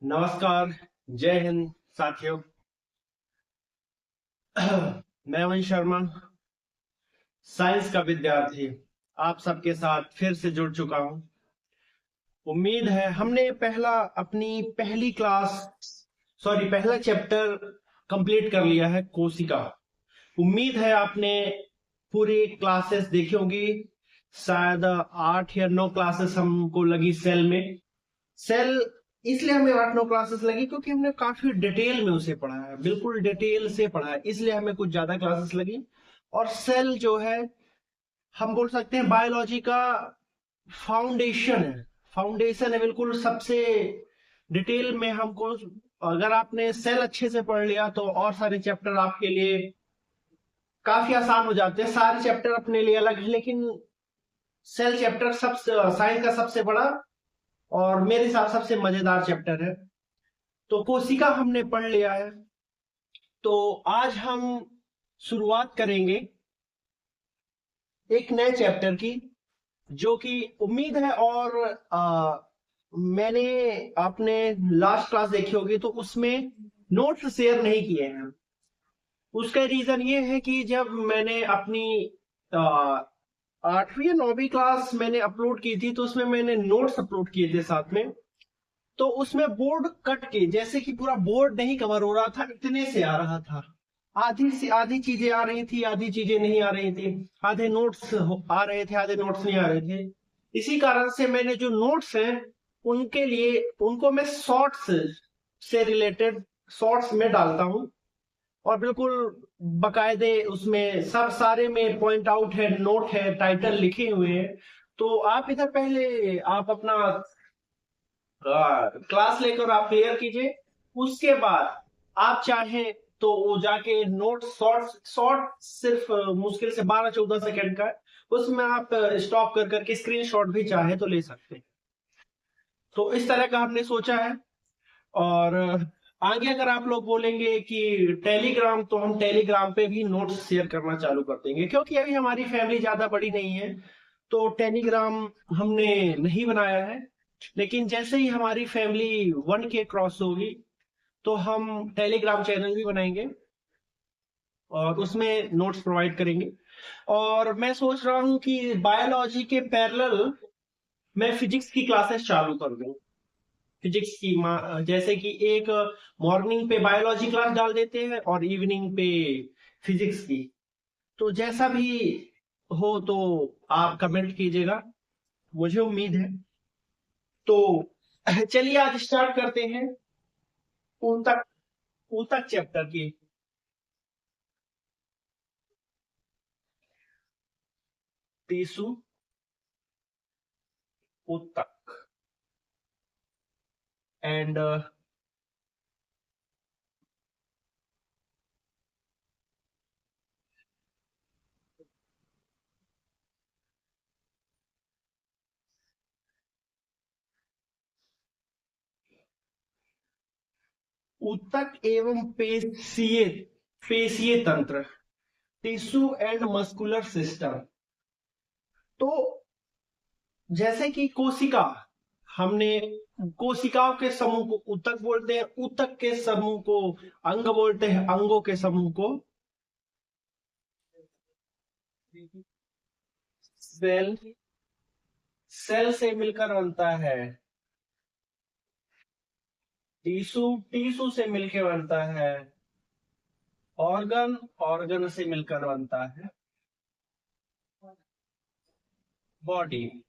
नमस्कार। जय हिंद साथियों। मैं वंश शर्मा, साइंस का विद्यार्थी, आप सबके साथ फिर से जुड़ चुका हूं। उम्मीद है हमने अपनी पहली क्लास पहला चैप्टर कंप्लीट कर लिया है, कोशिका। उम्मीद है आपने पूरी क्लासेस देखी होंगी। शायद 8 या 9 क्लासेस हमको लगी सेल में। सेल इसलिए हमें 8 9 क्लासेस लगी क्योंकि हमने काफी डिटेल में उसे पढ़ा है, बिल्कुल डिटेल से पढ़ा है, इसलिए हमें कुछ ज्यादा क्लासेस लगी। और सेल जो है, हम बोल सकते हैं बायोलॉजी का फाउंडेशन है। फाउंडेशन है बिल्कुल, सबसे डिटेल में हमको। अगर आपने सेल अच्छे से पढ़ लिया तो और सारे चैप्टर आपके लिए काफी आसान हो जाते हैं। सारे चैप्टर अपने लिए अलग है, लेकिन सेल चैप्टर सबसे साइंस का सबसे बड़ा और मेरे हिसाब से सबसे मजेदार चैप्टर है। तो कोशिका हमने पढ़ लिया है। तो आज हम शुरुआत करेंगे एक नए चैप्टर की, जो कि उम्मीद है और मैंने आपने लास्ट क्लास देखी होगी तो उसमें नोट्स शेयर नहीं किए हैं। उसका रीजन ये है कि जब मैंने अपनी 8वीं या 9वीं क्लास मैंने अपलोड की थी तो उसमें मैंने नोट्स अपलोड किए थे साथ में। तो उसमें बोर्ड कट के, जैसे कि पूरा बोर्ड नहीं कवर हो रहा था, इतने से आ रहा था। आधी से आधी चीजें आ रही थी, आधी चीजें नहीं आ रही थी। आधे नोट्स आ रहे थे, आधे नोट्स नहीं आ रहे थे। इसी कारण से मैंने जो नोट्स हैं उनके लिए उनको मैं शॉर्ट्स से रिलेटेड शॉर्ट्स में डालता हूँ। और बिल्कुल बकायदे उसमें सब सारे में पॉइंट आउट है, नोट है, टाइटल लिखे हुए हैं। तो आप इधर पहले आप अपना क्लास लेकर आप क्लियर कीजिए। उसके बाद आप चाहें तो वो जाके नोट शॉर्ट सिर्फ मुश्किल से 12 14 सेकंड का है। उसमें आप स्टॉप कर करके स्क्रीनशॉट भी चाहे तो ले सकते हैं। तो इस तरह का हमने सोचा है। और आगे अगर आप लोग बोलेंगे कि टेलीग्राम, तो हम टेलीग्राम पे भी नोट्स शेयर करना चालू कर देंगे, क्योंकि अभी हमारी फैमिली ज्यादा बड़ी नहीं है। तो टेलीग्राम हमने नहीं बनाया है। लेकिन जैसे ही हमारी फैमिली 1K क्रॉस होगी तो हम टेलीग्राम चैनल भी बनाएंगे और उसमें नोट्स प्रोवाइड करेंगे। और मैं सोच रहा हूँ कि बायोलॉजी के पैरेलल मैं फिजिक्स की क्लासेस चालू कर दूं। फिजिक्स की जैसे कि एक मॉर्निंग पे बायोलॉजी क्लास डाल देते हैं और इवनिंग पे फिजिक्स की। तो जैसा भी हो तो आप कमेंट कीजिएगा, मुझे उम्मीद है। तो चलिए आज स्टार्ट करते हैं ऊतक ऊतक चैप्टर की। टीसू, ऊतक एंड ऊतक एवं पेशीय तंत्र, टिश्यू एंड मस्कुलर सिस्टम। तो जैसे कि कोशिका, हमने कोशिकाओं के समूह को ऊतक बोलते हैं, ऊतक के समूह को अंग बोलते हैं, अंगों के समूह को सेल सेल से मिलकर बनता है। टीशू टीशू से मिलकर बनता है। ऑर्गन ऑर्गन से मिलकर बनता है बॉडी।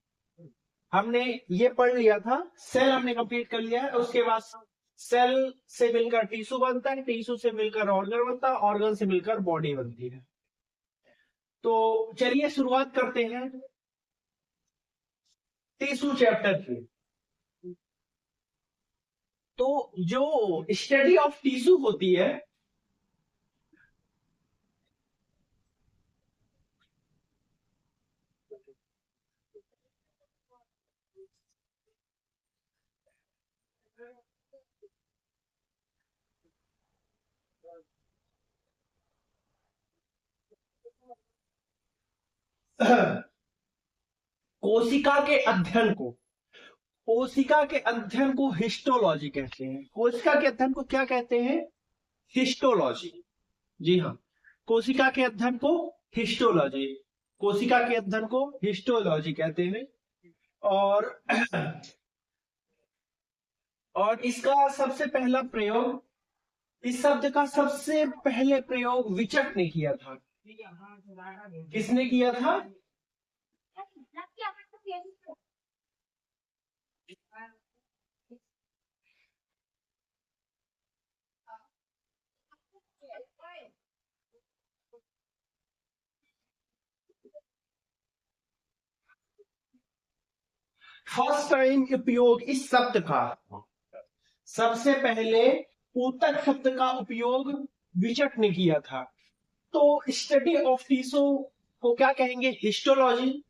हमने ये पढ़ लिया था, सेल हमने कंप्लीट कर लिया है। उसके बाद सेल से मिलकर टिश्यू बनता है, टिश्यू से मिलकर ऑर्गन बनता है, ऑर्गन से मिलकर बॉडी बनती है। तो चलिए शुरुआत करते हैं टिश्यू चैप्टर की। तो जो स्टडी ऑफ टिश्यू होती है, कोशिका के अध्ययन को कोशिका के अध्ययन को हिस्टोलॉजी कहते हैं। कोशिका के अध्ययन को क्या कहते हैं? हिस्टोलॉजी। जी हाँ, कोशिका के अध्ययन को हिस्टोलॉजी, कोशिका के अध्ययन को हिस्टोलॉजी कहते हैं। और और इसका सबसे पहला प्रयोग, इस शब्द का सबसे पहले प्रयोग विचट ने किया था। किसने किया था? फर्स्ट टाइम उपयोग इस शब्द का, सबसे पहले ऊतक शब्द का उपयोग विचट ने किया था। तो स्टडी ऑफ टिश्यू को क्या कहेंगे? हिस्टोलॉजी।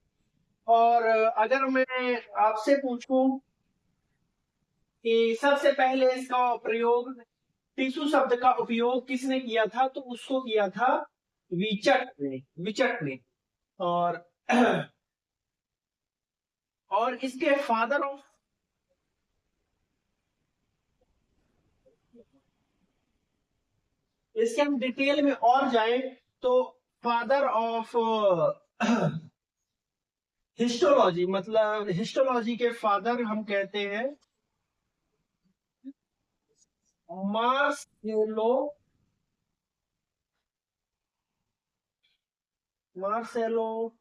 और अगर मैं आपसे पूछूं कि सबसे पहले इसका प्रयोग, टिश्यू शब्द का उपयोग किसने किया था, तो उसको किया था विचट ने, विचट ने। और और इसके फादर ऑफ, इसके हम डिटेल में और जाएं तो फादर ऑफ हिस्टोलॉजी, मतलब हिस्टोलॉजी के फादर हम कहते हैं मार्सेलो, मार्सेलो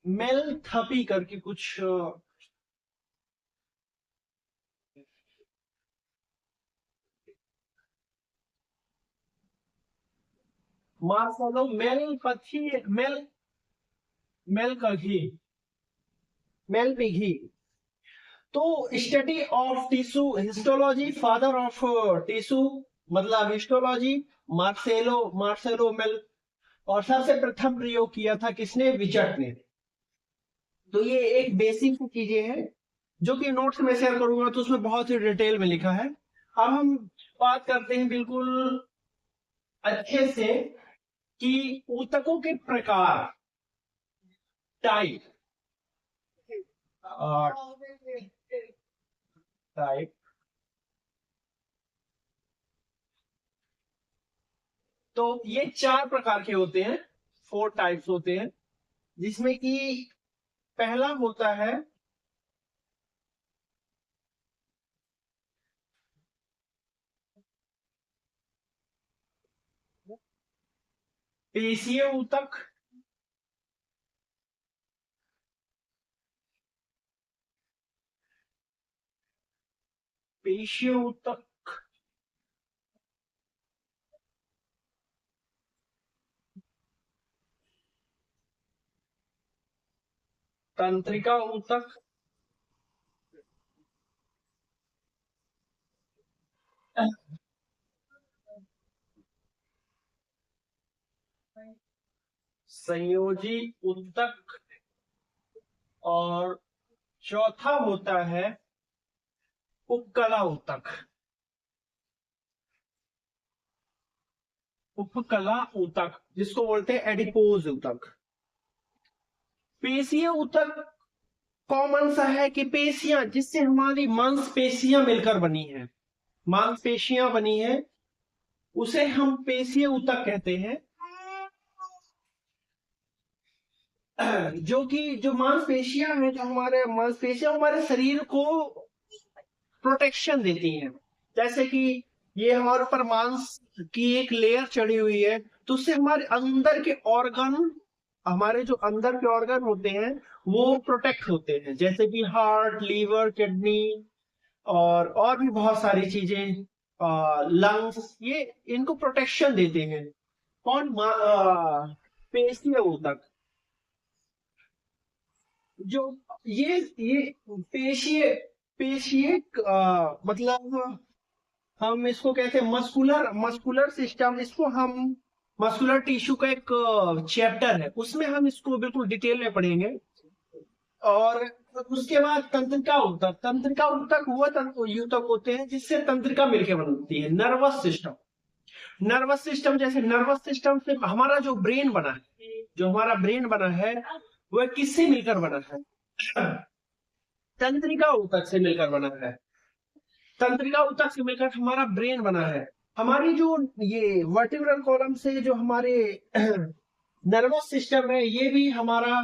मेलथपी करके कुछ, मार्सेलो मेलपथी, मेलपिघी। तो study of tissue, histology, father of tissue मतलब हिस्टोलॉजी, मार्सेलो मेल। और सबसे प्रथम प्रयोग किया था किसने? विचट ने। तो ये एक बेसिक चीजें हैं जो कि नोट्स में शेयर करूंगा, तो उसमें बहुत ही डिटेल में लिखा है। अब हम बात करते हैं बिल्कुल अच्छे से कि ऊतकों के प्रकार, टाइप, टाइप। तो ये 4 प्रकार के होते हैं, 4 टाइप्स होते हैं, जिसमें कि पहला होता है पेशीय ऊतक, पेशीय ऊतक, तंत्रिका ऊतक, संयोजी ऊतक, और चौथा होता है उपकला ऊतक, उपकला ऊतक जिसको बोलते हैं एडिपोज ऊतक। पेशीय ऊतक कॉमन सा है कि पेशियां, जिससे हमारी मांसपेशियां मिलकर बनी है, मांसपेशियां बनी है, उसे हम पेशीय ऊतक कहते हैं। जो कि जो मांसपेशियां हैं, जो हमारे मांसपेशियां हमारे शरीर को प्रोटेक्शन देती हैं। जैसे कि ये हमारे ऊपर मांस की एक लेयर चढ़ी हुई है, तो उससे हमारे अंदर के ऑर्गन, हमारे जो अंदर के ऑर्गन होते हैं वो प्रोटेक्ट होते हैं, जैसे कि हार्ट, लीवर, किडनी, और भी बहुत सारी चीजें, लंग्स, ये इनको प्रोटेक्शन देते हैं। कौन? पेशीय ऊतक। जो ये पेशीय, पेशीय मतलब हम इसको कहते हैं मस्कुलर, मस्कुलर सिस्टम, इसको हम मस्कुलर टिश्यू का एक चैप्टर है, उसमें हम इसको बिल्कुल डिटेल में पढ़ेंगे। और उसके बाद तंत्रिका ऊतक, तंत्रिका ऊतक वो ऊतक होते हैं जिससे तंत्रिका मिलकर बनती है। नर्वस सिस्टम, नर्वस सिस्टम, जैसे नर्वस सिस्टम से हमारा जो ब्रेन बना है, जो हमारा ब्रेन बना है वह किससे मिलकर बना है? तंत्रिका ऊतक से मिलकर बना है। तंत्रिका ऊतक से मिलकर हमारा ब्रेन बना है। हमारी जो ये वर्टिब्रल कॉलम से जो हमारे नर्वस सिस्टम है, ये भी हमारा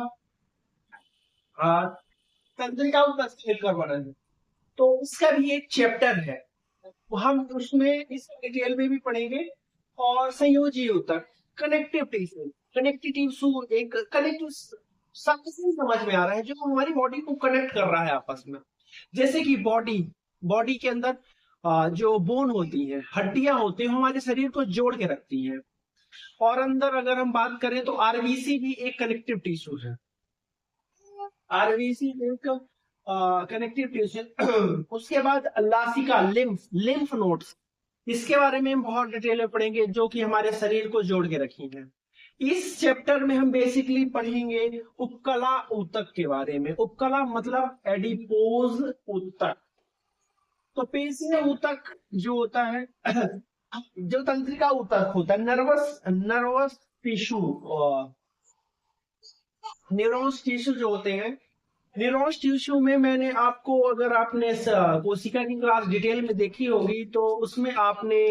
तंत्रिका ऊतक से मिलकर बना है। तो इसका भी एक चैप्टर है, हम उसमें इस डिटेल में भी पढ़ेंगे। और संयोजी ऊतक, कनेक्टिव टिश्यू, कनेक्टिव टिश्यू एक कनेक्टिव शब्द से समझ में आ रहा है जो हमारी बॉडी को कनेक्ट कर रहा है आपस में। जैसे कि बॉडी के अंदर जो बोन होती है, हड्डियां होती है, हमारे शरीर को जोड़ के रखती हैं। और अंदर अगर हम बात करें तो आरबीसी भी एक कनेक्टिव टिश्यू है। आरबीसी एक कनेक्टिव टिश्यू। उसके बाद लासिका, लिम्फ नोड्स, इसके बारे में हम बहुत डिटेल में पढ़ेंगे, जो कि हमारे शरीर को जोड़ के रखी है। इस चैप्टर में हम बेसिकली पढ़ेंगे उपकला ऊतक के बारे में। उपकला मतलब एडिपोज ऊतक। तो पेशीय ऊतक जो होता है जो तंत्रिका ऊतक होता है, नर्वस टिश्यू, न्यूरॉन्स टिश्यू जो होते हैं, न्यूरॉन्स टिश्यू में मैंने आपको, अगर आपने कोशिका की क्लास डिटेल में देखी होगी तो उसमें आपने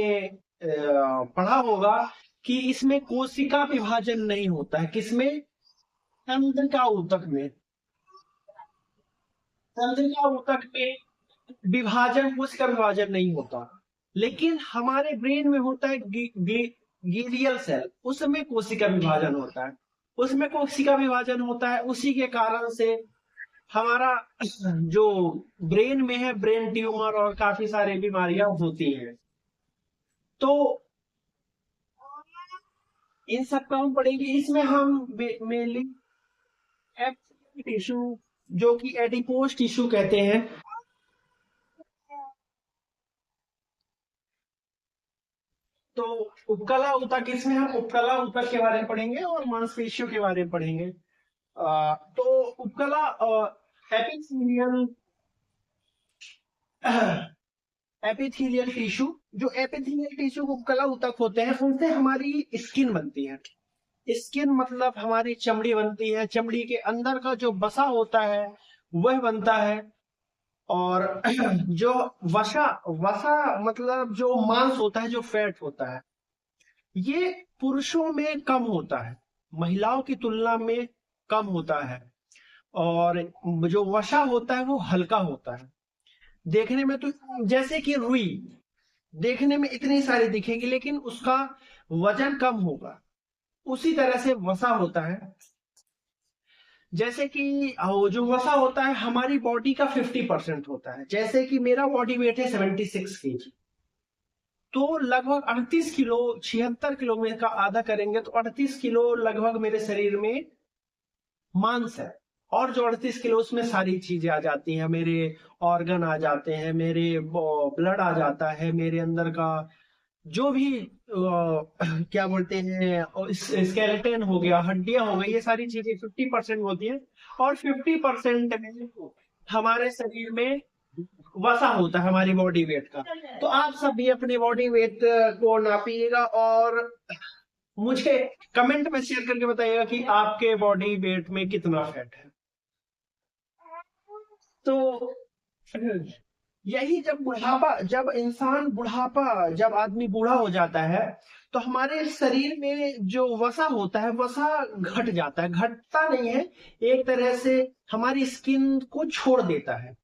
पढ़ा होगा कि इसमें कोशिका विभाजन नहीं होता है। किसमें? तंत्रिका ऊतक में। तंत्रिका ऊतक में कोशिका विभाजन नहीं होता, लेकिन हमारे ब्रेन में होता है ग्लियल सेल, उसमें कोशिका विभाजन होता है। उसमें कोशिका विभाजन होता है, उसी के कारण से हमारा जो ब्रेन में है, ब्रेन ट्यूमर और काफी सारी बीमारियां होती हैं। तो इन सब का हम पढ़ेंगे। इसमें हम मेनली टिश्यू, जो कि एडिपोज टिश्यू कहते हैं, तो उपकला ऊतक, इसमें हम उपकला ऊतक के बारे में पढ़ेंगे और मांसपेशियों के बारे में पढ़ेंगे। तो उपकला एपिथेलियल टिश्यू, जो एपिथेलियल टिश्यू उपकला ऊतक होते हैं, उनसे हमारी स्किन बनती है। स्किन मतलब हमारी चमड़ी बनती है। चमड़ी के अंदर का जो वसा होता है वह बनता है। और जो वसा मतलब जो मांस होता है, जो फैट होता है, ये पुरुषों में कम होता है, महिलाओं की तुलना में कम होता है। और जो वसा होता है वो हल्का होता है। देखने में तो जैसे कि रुई देखने में इतनी सारी दिखेगी, लेकिन उसका वजन कम होगा। उसी तरह से वसा होता है। जैसे कि जो वसा होता है हमारी बॉडी का 50% होता है। जैसे कि मेरा बॉडी वेट है 76 kg, तो लगभग 38 किलो, 76 किलो में का आधा करेंगे तो 38 किलो लगभग मेरे शरीर में मांस है। और जो 38 किलो, उसमें सारी चीजें आ जाती हैं, मेरे ऑर्गन आ जाते हैं, मेरे ब्लड आ जाता है, मेरे अंदर का जो भी क्या बोलते हैं, स्केलेटन हो गया, हड्डियां हो गई, ये सारी चीजें 50% होती हैं। और 50% में हमारे शरीर में वसा होता है, हमारी बॉडी वेट का। तो आप सब भी अपने बॉडी वेट को नापिएगा और मुझे कमेंट में शेयर करके बताइएगा कि आपके बॉडी वेट में कितना फैट है। तो यही जब आदमी बूढ़ा हो जाता है तो हमारे शरीर में जो वसा होता है, वसा घट जाता है। घटता नहीं है, एक तरह से हमारी स्किन को छोड़ देता है।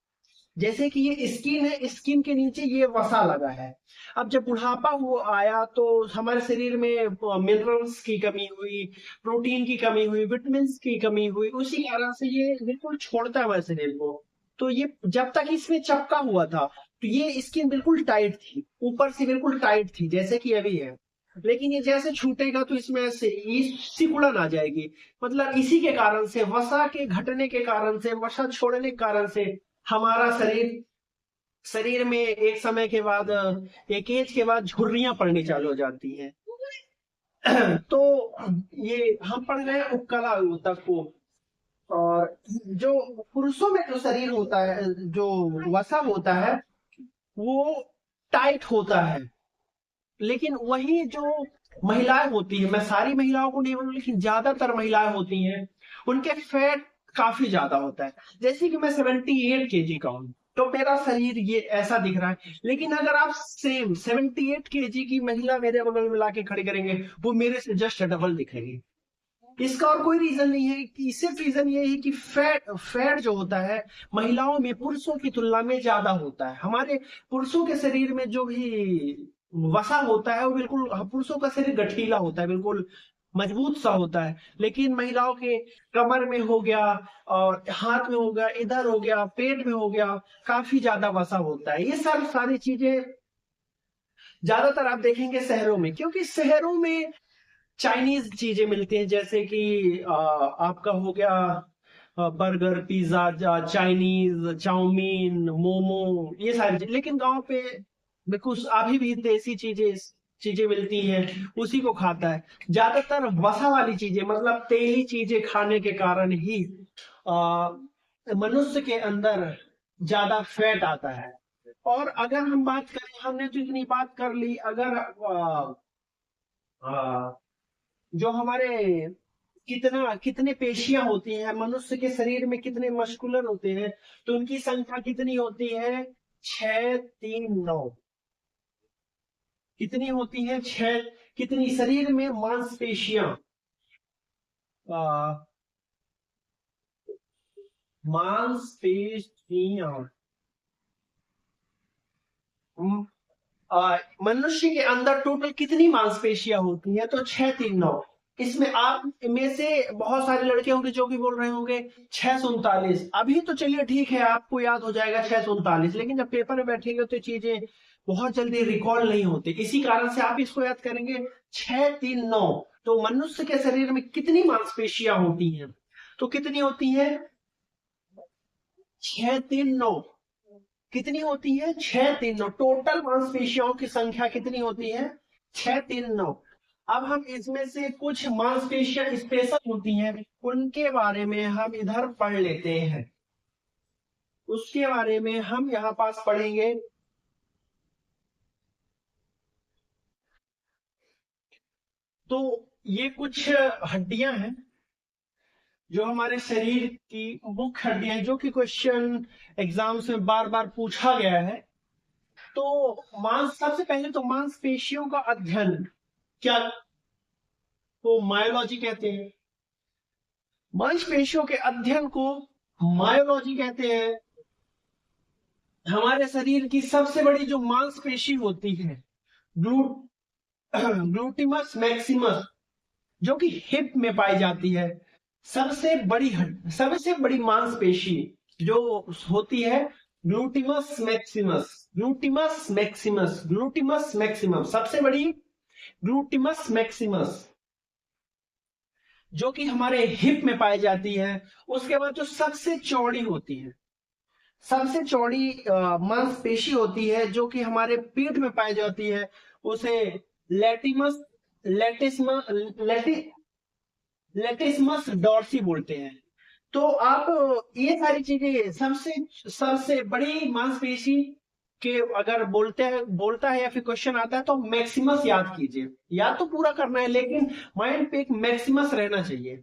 जैसे कि ये स्किन है, स्किन के नीचे ये वसा लगा है। अब जब बुढ़ापा हुआ आया तो हमारे शरीर में मिनरल्स की कमी हुई, प्रोटीन की कमी हुई, विटामिन की कमी हुई, उसी कारण से ये बिल्कुल छोड़ता है हमारे शरीर को। तो ये जब तक इसमें चपका हुआ था तो ये स्किन बिल्कुल टाइट थी, ऊपर से बिल्कुल टाइट थी, जैसे कि अभी है। लेकिन ये जैसे छूटेगा तो इसमें से सिकुड़न आ जाएगी। मतलब इसी के कारण से, वसा के घटने के कारण से, वसा छोड़ने के कारण से हमारा शरीर में एक समय के बाद, एक एज के बाद झुर्रियां पड़नी चालू हो जाती हैं। तो ये हम पढ़ रहे हैं उपकला ऊतक को। और जो पुरुषों में जो शरीर होता है, जो वसा होता है, वो टाइट होता है। लेकिन वही जो महिलाएं होती है, मैं सारी महिलाओं को नहीं बोलूं, लेकिन ज्यादातर महिलाएं होती हैं, उनके फैट काफी ज्यादा होता है। जैसे कि मैं 78 kg का हूँ, तो मेरा शरीर ये ऐसा दिख रहा है, लेकिन अगर आप सेम 78 kg की महिला मेरे बगल में लाके खड़ी करेंगे, वो मेरे से जस्ट डबल दिखेगी। इसका और कोई रीजन नहीं है, कि सिर्फ रीजन ये है कि फैट फैट जो होता है महिलाओं में पुरुषों की तुलना में ज्यादा होता है। हमारे पुरुषों के शरीर में जो भी वसा होता है वो बिल्कुल, पुरुषों का शरीर गठीला होता है, बिल्कुल मजबूत सा होता है, लेकिन महिलाओं के कमर में हो गया और हाथ में हो गया, इधर हो गया, पेट में हो गया, काफी ज्यादा वसा होता है। ये सब सारी चीजें ज्यादातर आप देखेंगे शहरों में, क्योंकि शहरों में चाइनीज चीजें मिलती हैं, जैसे कि आपका हो गया burger, pizza, Chinese, chow mein, momo, ये सारी चीज। लेकिन गांव पे बिल्कुल अभी भी देसी चीजें चीजें मिलती हैं, उसी को खाता है। ज्यादातर वसा वाली चीजें, मतलब तेली चीजें खाने के कारण ही मनुष्य के अंदर ज्यादा फैट आता है। और अगर हम बात करें, हमने तो इतनी बात कर ली, अगर आ, जो हमारे कितने पेशियां होती हैं मनुष्य के शरीर में, कितने मस्कुलर होते हैं, तो उनकी संख्या कितनी होती है? 6, 3, 9। कितनी होती है? 6। कितनी शरीर में मांसपेशियां? आ, मांसपेशियां हम्म, मनुष्य के अंदर टोटल कितनी मांसपेशियां होती हैं? तो 6, 3, 9। इसमें आप में से बहुत सारे लड़के होंगे जो कि बोल रहे होंगे 639। अभी तो चलिए ठीक है, आपको याद हो जाएगा 639, लेकिन जब पेपर में बैठेंगे तो चीजें बहुत जल्दी रिकॉल नहीं होती। इसी कारण से आप इसको याद करेंगे 6, 3, 9। तो मनुष्य के शरीर में कितनी मांसपेशियां होती हैं? तो कितनी होती है? 6, 3, 9। कितनी होती है? 6, 3, 9। टोटल मांसपेशियों की संख्या कितनी होती है? 6, 3, 9। अब हम इसमें से कुछ मांसपेशियां स्पेशल होती हैं, उनके बारे में हम इधर पढ़ लेते हैं। उसके बारे में हम यहाँ पास पढ़ेंगे। तो ये कुछ हड्डियां हैं जो हमारे शरीर की मुख्य हड्डियां हैं, जो कि क्वेश्चन एग्जाम्स में बार बार पूछा गया है। तो सबसे पहले तो मांसपेशियों का अध्ययन क्या, को मायोलॉजी कहते हैं। मांसपेशियों के अध्ययन को मायोलॉजी कहते हैं। हमारे शरीर की सबसे बड़ी जो मांसपेशी होती है, ग्लू ग्लूटिमस मैक्सिमस, जो कि हिप में पाई जाती है, सबसे बड़ी मांसपेशी जो होती है, ग्लूटिमस मैक्सिमस, ग्लूटिमस मैक्सिमस, ग्लूटिमस मैक्सिमम, सबसे बड़ी ग्लूटिमस मैक्सिमस, जो कि हमारे हिप में पाई जाती है। उसके बाद जो सबसे चौड़ी होती है, सबसे चौड़ी मांसपेशी होती है, जो कि हमारे पीठ में पाई जाती है, उसे लेटिमस लेटिस्म लेटि लेटिस्मस डॉर्सी बोलते हैं। तो आप ये सारी चीजें, सबसे सबसे बड़ी मांसपेशी के अगर बोलता है या फिर क्वेश्चन आता है, तो मैक्सिमस याद कीजिए। याद तो पूरा करना है, लेकिन माइंड पे एक मैक्सिमस रहना चाहिए।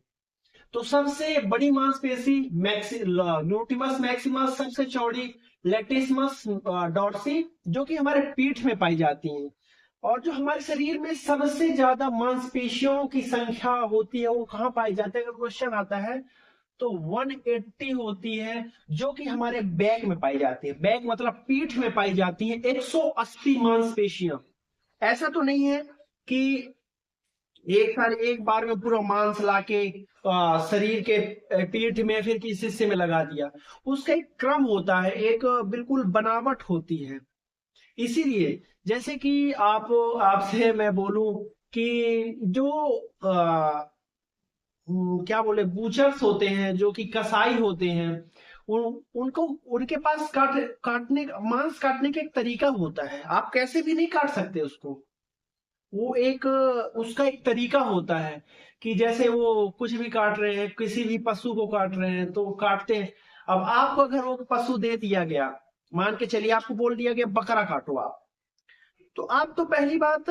तो सबसे बड़ी मांसपेशी ग्लूटिमस मैक्सिमस, सबसे चौड़ी लेटिसमस डॉर्सी, जो कि हमारे पीठ में पाई जाती हैं। और जो हमारे शरीर में सबसे ज्यादा मांसपेशियों की संख्या होती है, वो कहाँ पाई जाती है अगर क्वेश्चन आता है, तो 180 होती है, जो कि हमारे बैक में पाई जाती है। बैक मतलब पीठ में पाई जाती है 180 मांसपेशियां। ऐसा तो नहीं है कि एक बार में पूरा मांस लाके शरीर के पीठ में फिर किसी हिस्से में लगा दिया। उसका एक क्रम होता है, एक बिल्कुल बनावट होती है। इसीलिए जैसे कि आपसे मैं बोलूं कि जो क्या बोले, बूचर्स होते हैं, जो कि कसाई होते हैं, उनको उनके पास काटने मांस काटने का एक तरीका होता है। आप कैसे भी नहीं काट सकते उसको। वो एक उसका एक तरीका होता है कि जैसे वो कुछ भी काट रहे हैं, किसी भी पशु को काट रहे हैं तो काटते हैं। अब आपको अगर वो पशु दे दिया गया, मान के चलिए आपको बोल दिया गया बकरा काटो आप, तो आप तो पहली बात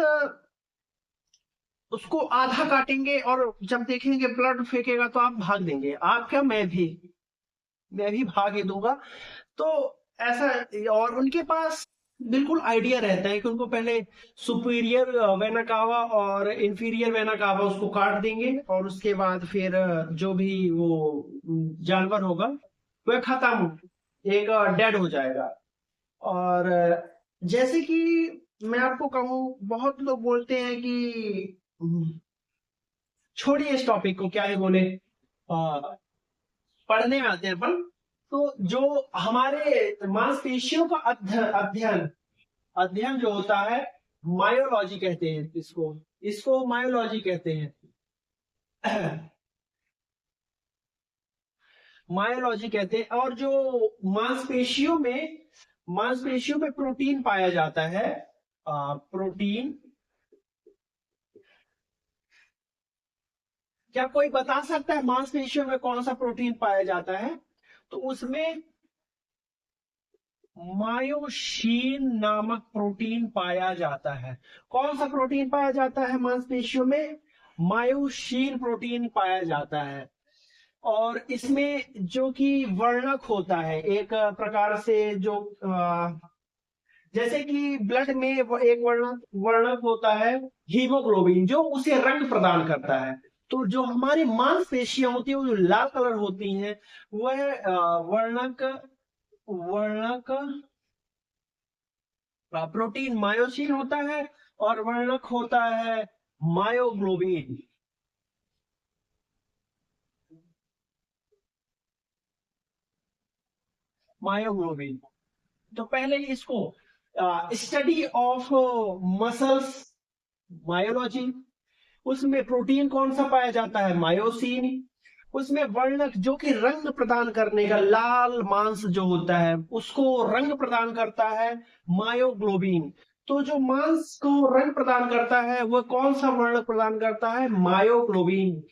उसको आधा काटेंगे, और जब देखेंगे ब्लड फेंकेगा तो आप भाग देंगे, आप क्या, मैं भी। मैं भी भाग ही दूंगा। तो ऐसा, और उनके पास बिल्कुल आइडिया रहता है कि उनको पहले सुपीरियर वेना कावा और इंफीरियर वेना कावा उसको काट देंगे, और उसके बाद फिर जो भी वो जानवर होगा वह खत्म, एक डेड हो जाएगा। और जैसे कि मैं आपको कहूं, बहुत लोग बोलते हैं कि छोड़िए इस टॉपिक को, क्या ही बोले, पढ़ने में आते हैं अपन। तो जो हमारे मांसपेशियों का अध्ययन अध्ययन जो होता है, मायोलॉजी कहते हैं इसको, इसको मायोलॉजी कहते हैं। मायोलॉजी कहते हैं। और जो मांसपेशियों में प्रोटीन पाया जाता है, प्रोटीन, क्या कोई बता सकता है मांसपेशियों में कौन सा प्रोटीन पाया जाता है? तो उसमें मायोशीन नामक प्रोटीन पाया जाता है। कौन सा प्रोटीन पाया जाता है मांसपेशियों में? मायोशीन प्रोटीन पाया जाता है। और इसमें जो कि वर्णक होता है, एक प्रकार से जो जैसे कि ब्लड में एक वर्णक वर्णक होता है हीमोग्लोबिन, जो उसे रंग प्रदान करता है। तो जो हमारी मांसपेशियां होती है वो जो लाल कलर होती हैं, वह वर्णक वर्णक प्रोटीन मायोसिन होता है, और वर्णक होता है मायोग्लोबिन। मायोग्लोबिन। तो पहले इसको स्टडी ऑफ मसल्स, मायोलॉजी, उसमें प्रोटीन कौन सा पाया जाता है? मायोसिन। उसमें वर्णक जो कि रंग प्रदान करने का, लाल मांस जो होता है उसको रंग प्रदान करता है, मायोग्लोबिन। तो जो मांस को रंग प्रदान करता है वह कौन सा वर्णक प्रदान करता है? मायोग्लोबिन।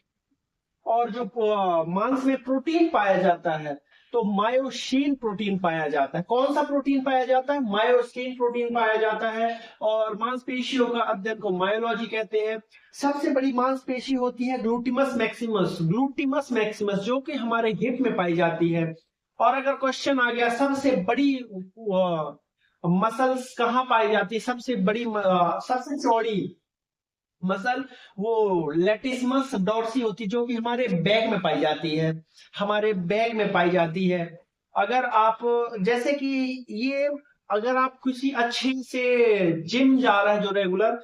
और जो मांस में प्रोटीन पाया जाता है, तो मायोसिन प्रोटीन पाया जाता है। कौन सा प्रोटीन पाया जाता है? मायोसिन प्रोटीन पाया जाता है। और मांसपेशियों का अध्ययन को मायोलॉजी कहते हैं। सबसे बड़ी मांसपेशी होती है ग्लूटिमस मैक्सिमस, ग्लूटिमस मैक्सिमस, जो कि हमारे हिप में पाई जाती है। और अगर क्वेश्चन आ गया सबसे बड़ी मसल्स कहाँ पाई जाती है, सबसे बड़ी सबसे चौड़ी मसल, वो लेटिसमस डॉर्सी होती है, जो कि हमारे बैग में पाई जाती है, हमारे बैग में पाई जाती है। अगर आप, जैसे कि ये, अगर आप किसी अच्छे से जिम जा रहा है जो रेगुलर,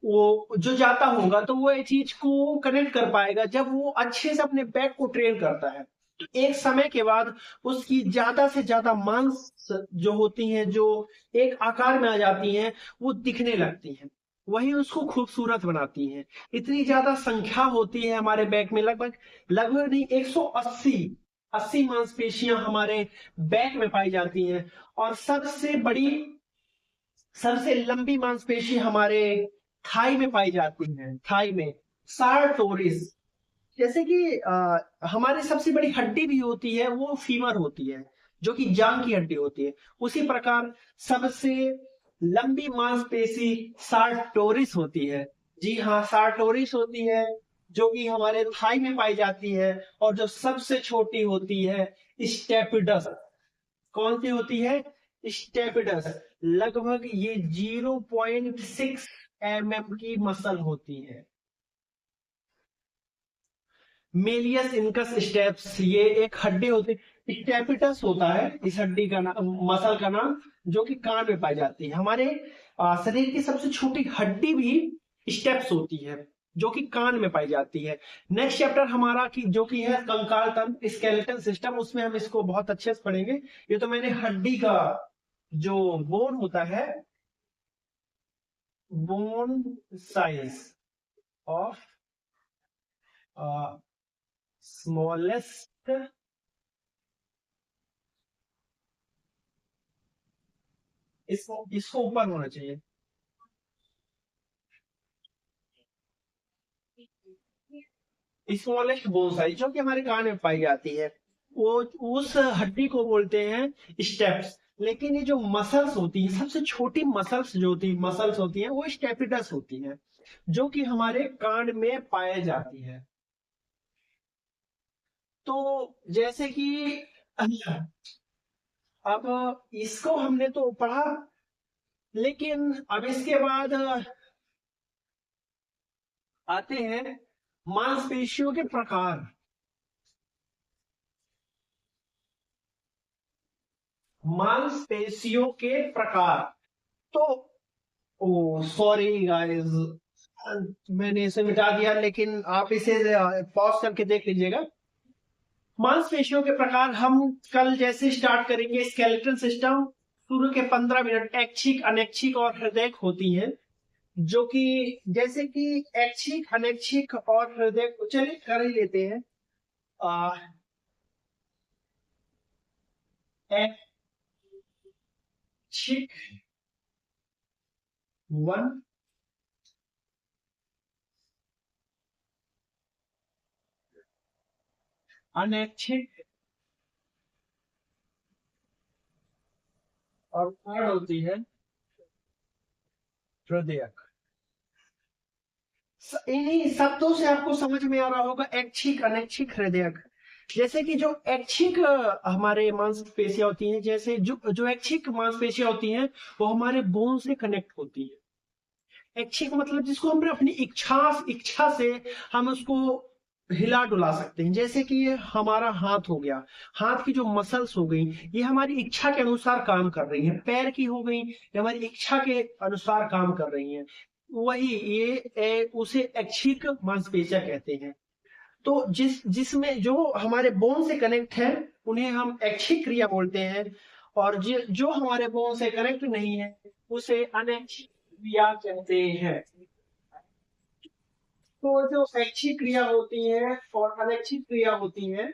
वो जो जाता होगा, तो वो ये चीज को कनेक्ट कर पाएगा जब वो अच्छे से अपने बैक को ट्रेन करता है। तो एक समय के बाद उसकी ज्यादा से ज्यादा मांस जो होती हैं, जो एक आकार में आ जाती हैं, वो दिखने लगती हैं, वही उसको खूबसूरत बनाती हैं। इतनी ज्यादा संख्या होती है हमारे बैक में, लगभग लगभग नहीं, 180 मांसपेशियां हमारे बैक में पाई जाती हैं। और सबसे बड़ी, सबसे लंबी मांसपेशी हमारे थाई में पाई जाती है, थाई में, सार्टोरिस। जैसे कि हमारी सबसे बड़ी हड्डी भी होती है, वो फीमर होती है, जो कि जांग की हड्डी होती है। उसी प्रकार सबसे लंबी मांसपेशी सार्टोरिस होती है। जी हाँ, सार्टोरिस होती है, जो कि हमारे थाई में पाई जाती है। और जो सबसे छोटी होती है, स्टेपिडस। कौन सी होती है? स्टेपिडस। लगभग ये 0.6 mm की मसल होती है। मेलियस इनकस स्टेप्स, ये एक हड्डी होती है, स्टेपिटस होता है इस हड्डी का नाम, मसल का नाम, जो कि कान में पाई जाती है। हमारे शरीर की सबसे छोटी हड्डी भी स्टेप्स होती है, जो कि कान में पाई जाती है। नेक्स्ट चैप्टर हमारा की जो कि है कंकाल तंत्र, स्केलेटन सिस्टम, उसमें हम इसको बहुत अच्छे से पढ़ेंगे। ये तो मैंने हड्डी का जो बोन होता है, बोन साइज ऑफ स्मॉलेस्ट, इसको इसको ऊपर होना चाहिए, स्मॉलेस्ट बोन साइज, जो कि हमारे कान में पाई जाती है, वो उस हड्डी को बोलते हैं स्टेप्स। लेकिन ये जो मसल्स होती है, सबसे छोटी मसल्स होती हैं, वो स्टेपिटस होती हैं, जो कि हमारे कान में पाए जाती है। तो जैसे कि अब इसको हमने तो पढ़ा, लेकिन अब इसके बाद आते हैं मांसपेशियों के प्रकार। मांसपेशियों के प्रकार। तो ओ सॉरी गाइस, मैंने इसे मिटा दिया, लेकिन आप इसे पॉज करके देख लीजिएगा। मांसपेशियों के प्रकार हम कल जैसे स्टार्ट करेंगे। स्केलेटल सिस्टम शुरू के 15 मिनट ऐच्छिक, अनैच्छिक और हृदयक होती हैं, जो कि जैसे कि ऐच्छिक, अनैच्छिक और हृदयक चलिए कर ही लेते हैं। ऐच्छिक 1, अनैच्छिक और थर्ड होती है हृदयक। इन्हीं शब्दों से आपको समझ में आ रहा होगा ऐच्छिक, अनैच्छिक, हृदयक। जैसे कि जो ऐच्छिक हमारे मांसपेशियां होती हैं, जैसे जो जो ऐच्छिक मांसपेशियां होती हैं, वो हमारे बोन से कनेक्ट होती है। ऐच्छिक मतलब जिसको हम अपनी इच्छा से हम उसको हिला डुला सकते हैं। जैसे कि ये हमारा हाथ हो गया, हाथ की जो मसल्स हो गई, ये हमारी इच्छा के अनुसार काम कर रही हैं। पैर की हो गई, ये हमारी इच्छा के अनुसार काम कर रही हैं। वही ये उसे ऐच्छिक मांसपेशियां कहते हैं। तो जिसमें जो हमारे बोन से कनेक्ट है, उन्हें हम ऐच्छिक क्रिया बोलते हैं। और जो हमारे बोन से कनेक्ट नहीं है, उसे अनैच्छिक क्रिया कहते हैं। तो जो ऐच्छिक क्रिया होती है और अनैच्छिक क्रिया होती है,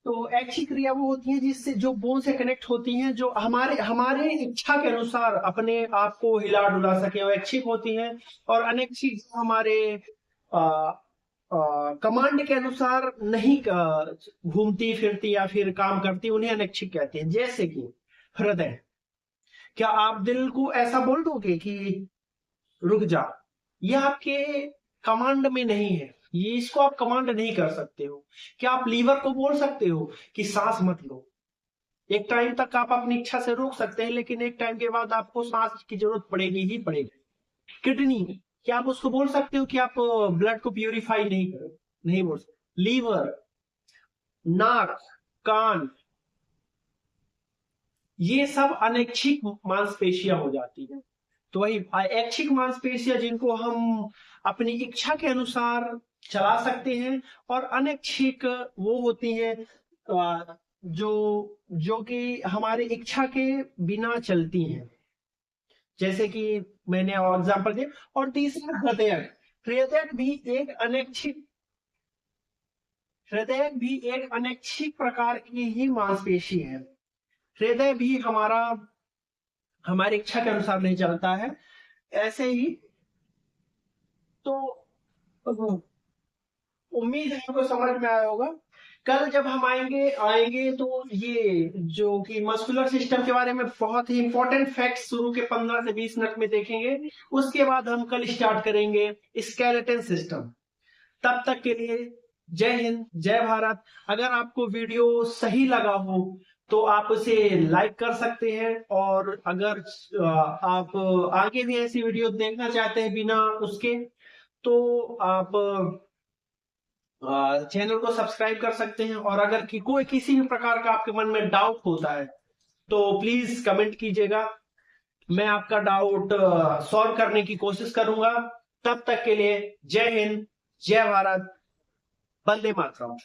तो ऐच्छिक क्रिया वो होती है जिससे जो बोन से कनेक्ट होती हैं, जो हमारे हमारे इच्छा के अनुसार अपने आप को हिला डुला सके, वो ऐच्छिक होती हैं। और अनैच्छिक जो हमारे कमांड के अनुसार नहीं घूमती फिरती या फिर काम करती, उन्हें अनैच्छिक कहते हैं। जैसे कि हृदय, क्या आप दिल को ऐसा बोल दोगे कि रुक जा? ये आपके कमांड में नहीं है, ये इसको आप कमांड नहीं कर सकते हो। क्या आप लीवर को बोल सकते हो कि सांस मत लो? एक टाइम तक आप अपनी इच्छा से रोक सकते हैं, लेकिन एक टाइम के बाद आपको सांस की जरूरत पड़ेगी ही पड़ेगी। किडनी, क्या आप उसको बोल सकते हो कि आप ब्लड को प्यूरिफाई नहीं करो? नहीं बोल सकते। लीवर, नाक, कान, ये सब अनैच्छिक मांसपेशियां हो जाती है। तो वही ऐच्छिक मांसपेशियां जिनको हम अपनी इच्छा के अनुसार चला सकते हैं, और अनैच्छिक वो होती हैं जो जो कि हमारी इच्छा के बिना चलती हैं। जैसे कि मैंने एग्जांपल दिया। और तीसरा हृदयक। हृदयक भी एक अनैच्छिक हृदयक भी एक अनैच्छिक प्रकार की ही मांसपेशी है। हृदय भी हमारी इच्छा के अनुसार नहीं चलता है। ऐसे ही, तो उम्मीद है आपको समझ में आया होगा। कल जब हम आएंगे आएंगे तो ये जो कि मस्कुलर सिस्टम के बारे में बहुत ही इंपॉर्टेंट फैक्ट्स शुरू के 15 से 20 मिनट में देखेंगे। उसके बाद हम कल स्टार्ट करेंगे स्केलेटन सिस्टम। तब तक के लिए जय हिंद, जय भारत। अगर आपको वीडियो सही लगा हो तो आप उसे लाइक कर सकते हैं, और अगर आप आगे भी ऐसी वीडियो देखना चाहते हैं बिना उसके, तो आप चैनल को सब्सक्राइब कर सकते हैं। और अगर कोई किसी भी प्रकार का आपके मन में डाउट होता है, तो प्लीज कमेंट कीजिएगा। मैं आपका डाउट सॉल्व करने की कोशिश करूंगा। तब तक के लिए जय हिंद, जय भारत, वंदे मातरम।